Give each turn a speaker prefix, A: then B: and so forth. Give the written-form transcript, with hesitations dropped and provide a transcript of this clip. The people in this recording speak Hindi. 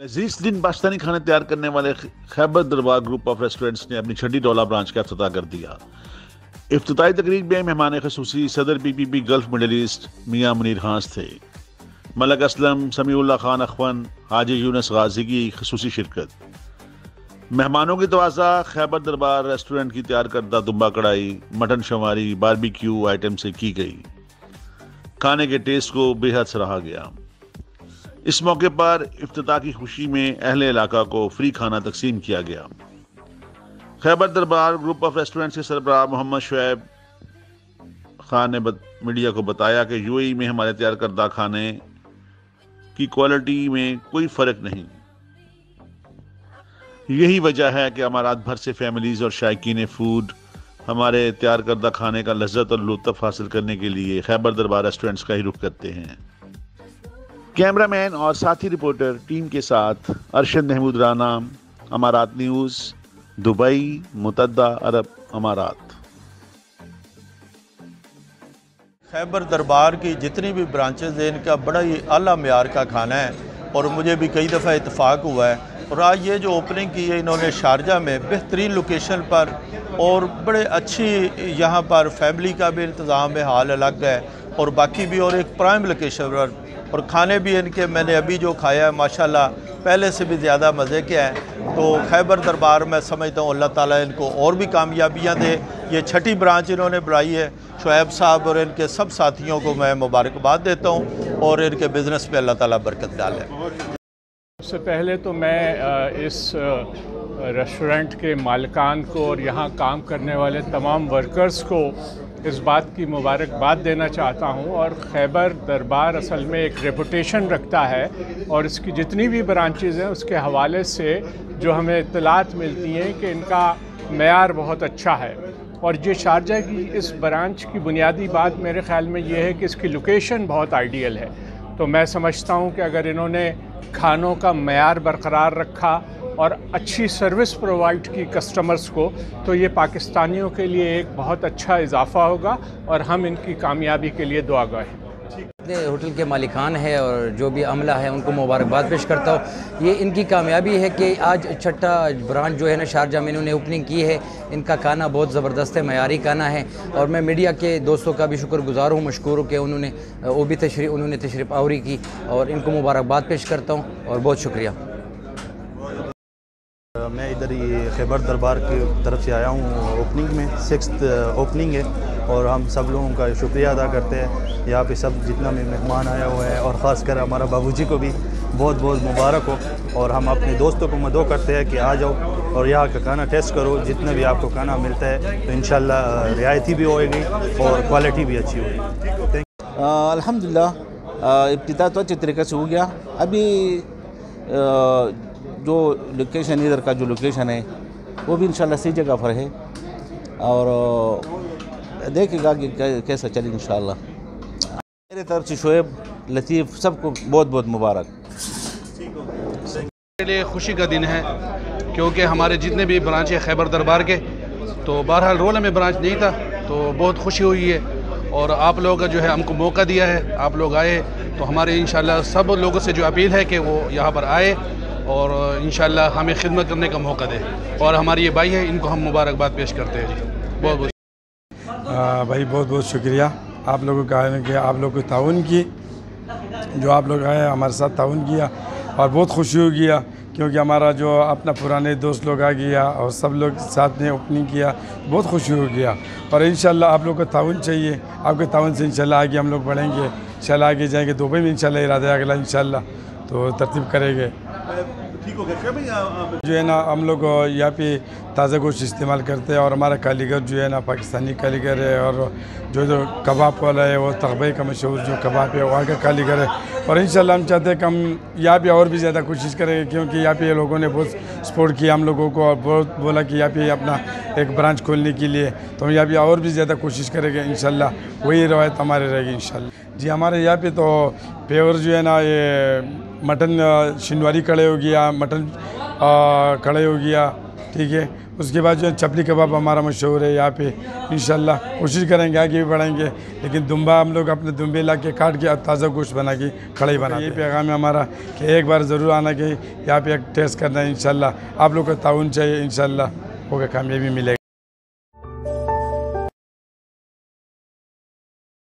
A: लजीज दिन पाकिस्तानी खाने तैयार करने वाले खैबर दरबार ग्रुप ऑफ रेस्टोरेंट्स ने अपनी छठी डोला ब्रांच का इफ्तिताह कर दिया। इफ्तिताही तकरीब में मेहमान खसूसी सदर PPP गल्फ मिडल ईस्ट मियाँ मुनीर खान थे। मलक असलम, समीउल्लाह खान अखवन, हाजी यूनस गाजी की खसूसी शिरकत। मेहमानों की तवाज़ा खैबर दरबार रेस्टोरेंट की तैयार करदा दुम्बा कढ़ाई, मटन शवारी, बारबेक्यू आइटम से की गई। खाने के टेस्ट को बेहद सराहा गया। इस मौके पर इफ्तिताह की खुशी में अहले इलाका को फ्री खाना तकसीम किया गया। खैबर दरबार ग्रुप ऑफ रेस्टोरेंट्स के सरबराह मोहम्मद शुएब खान ने मीडिया को बताया कि UAE में हमारे तैयार करदा खाने की क्वालिटी में कोई फ़र्क नहीं। यही वजह है कि अमारात भर से फैमिलीज़ और शायकीन फूड हमारे तैयार करदा खाने का लज्जत और लुत्फ़ हासिल करने के लिए खैबर दरबार रेस्टोरेंट्स का ही रुख करते हैं। कैमरामैन और साथी रिपोर्टर टीम के साथ अरशद महमूद राना, अमारात न्यूज़, दुबई, मुत्तहदा अरब अमारात।
B: खैबर दरबार की जितनी भी ब्रांचेज़ हैं इनका बड़ा ही आला मेयार का खाना है और मुझे भी कई दफ़ा इत्तेफाक हुआ है। और आज ये जो ओपनिंग की है इन्होंने शारजा में बेहतरीन लोकेशन पर और बड़े अच्छी यहाँ पर फैमिली का भी इंतज़ाम है, हाल अलग है और बाकी भी और एक प्राइम लोकेशन पर। और खाने भी इनके मैंने अभी जो खाया है माशाल्लाह पहले से भी ज़्यादा मज़े के हैं। तो खैबर दरबार मैं समझता हूँ अल्लाह ताला इनको और भी कामयाबियाँ दे। ये छठी ब्रांच इन्होंने बढ़ाई है। शुएब साहब और इनके सब साथियों को मैं मुबारकबाद देता हूँ और इनके बिज़नेस पे अल्लाह ताला बरकत डाले।
C: सबसे पहले तो मैं इस रेस्टोरेंट के मालिकान को और यहाँ काम करने वाले तमाम वर्कर्स को इस बात की मुबारकबाद देना चाहता हूँ। और खैबर दरबार असल में एक रेपुटेशन रखता है और इसकी जितनी भी ब्रांचेज़ हैं उसके हवाले से जो हमें इत्तलात मिलती हैं कि इनका मेयार बहुत अच्छा है। और ये शारजा की इस ब्रांच की बुनियादी बात मेरे ख़्याल में ये है कि इसकी लोकेशन बहुत आइडियल है। तो मैं समझता हूँ कि अगर इन्होंने खानों का मेयार बरकरार रखा और अच्छी सर्विस प्रोवाइड की कस्टमर्स को तो ये पाकिस्तानियों के लिए एक बहुत अच्छा इजाफ़ा होगा और हम इनकी कामयाबी के लिए दुआगा हैं।
D: होटल के मालिकान है और जो भी अमला है उनको मुबारकबाद पेश करता हूँ। ये इनकी कामयाबी है कि आज छठा ब्रांच जो है ना शारजा में इन्होंने ओपनिंग की है। इनका खाना बहुत ज़बरदस्त है, मयारी खाना है और मैं मीडिया के दोस्तों का भी शुक्रगुजार हूँ, मशकूर हूँ कि उन्होंने तशरीफ़ आवरी की और इनको मुबारकबाद पेश करता हूँ और बहुत शुक्रिया।
E: मैं इधर ही खैबर दरबार की तरफ से आया हूँ। ओपनिंग में 6th ओपनिंग है और हम सब लोगों का शुक्रिया अदा करते हैं। यहाँ पे सब जितना भी मेहमान आया हुआ है और ख़ासकर हमारा बाबूजी को भी बहुत बहुत मुबारक हो। और हम अपने दोस्तों को मदो करते हैं कि आ जाओ और यहाँ का खाना टेस्ट करो। जितना भी आपको खाना मिलता है तो इंशाल्लाह रियायती भी होएगी और क्वालिटी भी अच्छी होगी।
F: अल्हम्दुलिल्लाह इब्तिदा तो अच्छे तरीके से हो गया। अभी जो लोकेशन इधर का जो लोकेशन है वो भी इंशाल्लाह सही जगह पर है और देखेगा कि कैसा चले इंशाल्लाह। मेरे तरफ से शुएब, लतीफ़ सबको बहुत बहुत मुबारक।
G: मेरे लिए खुशी का दिन है क्योंकि हमारे जितने भी ब्रांच है खैबर दरबार के तो बहरहाल रोला में ब्रांच नहीं था तो बहुत खुशी हुई है और आप लोगों का जो है हमको मौका दिया है, आप लोग आए तो हमारे इंशाल्लाह सब लोगों से जो अपील है कि वो यहाँ पर आए और इंशाल्लाह हमें खिदमत करने का मौका दे। और हमारे ये भाई है इनको हम मुबारकबाद पेश करते हैं जी। बहुत बहुत
H: भाई बहुत बहुत शुक्रिया आप लोगों का आने के, आप लोगों को ताउन की, जो आप लोग आए हमारे साथ ताउन किया और बहुत खुशी हो गया क्योंकि हमारा जो अपना पुराने दोस्त लोग आ गया और सब लोग साथ में ओपनिंग किया, बहुत खुशी हो गया। और इंशाल्लाह आप लोग को ताउन चाहिए, आपके ताउन से इंशाल्लाह आगे हम लोग बढ़ेंगे, इंशाल्लाह आगे जाएंगे। दुबई में इंशाल्लाह इरादा है अगला इंशाल्लाह तो तरतीब करेंगे। जो है ना हम लोग यहाँ पे ताज़ा गोश्त इस्तेमाल करते हैं और हमारा कारीगर जो है ना पाकिस्तानी कारीगर है और जो कबाब वाला है वो तकबे का मशहूर जो कबाब है वहाँ का कारीगर है। और इंशाल्लाह हम चाहते हैं कि हम यहाँ पे और भी ज़्यादा कोशिश करेंगे क्योंकि यहाँ पे लोगों ने बहुत सपोर्ट किया हम लोगों को और बहुत बोला कि यहाँ पे अपना एक ब्रांच खोलने के लिए, तो हम यहाँ पे और भी ज़्यादा कोशिश करेंगे इंशाल्लाह। वही रवायत हमारी रहेगी इंशाल्लाह। जी हमारे यहाँ पे तो पेवर जो है ना ये मटन शिनवारी कड़े हो गया, मटन कड़े हो गया, ठीक है। उसके बाद जो है चपली कबाब हमारा मशहूर है यहाँ पे। इंशाल्लाह कोशिश करेंगे आगे भी बढ़ेंगे, लेकिन दुम्बा हम लोग अपने दुम्बे ला के काट के ताज़ा गोश्त बना के कढ़ाई बना। ये पैगाम है हमारा कि एक बार ज़रूर आना कि यहाँ पे एक टेस्ट करना है। इंशाल्लाह आप लोग का ताउन चाहिए, इंशाल्लाह होगा, कामयाबी मिलेगी।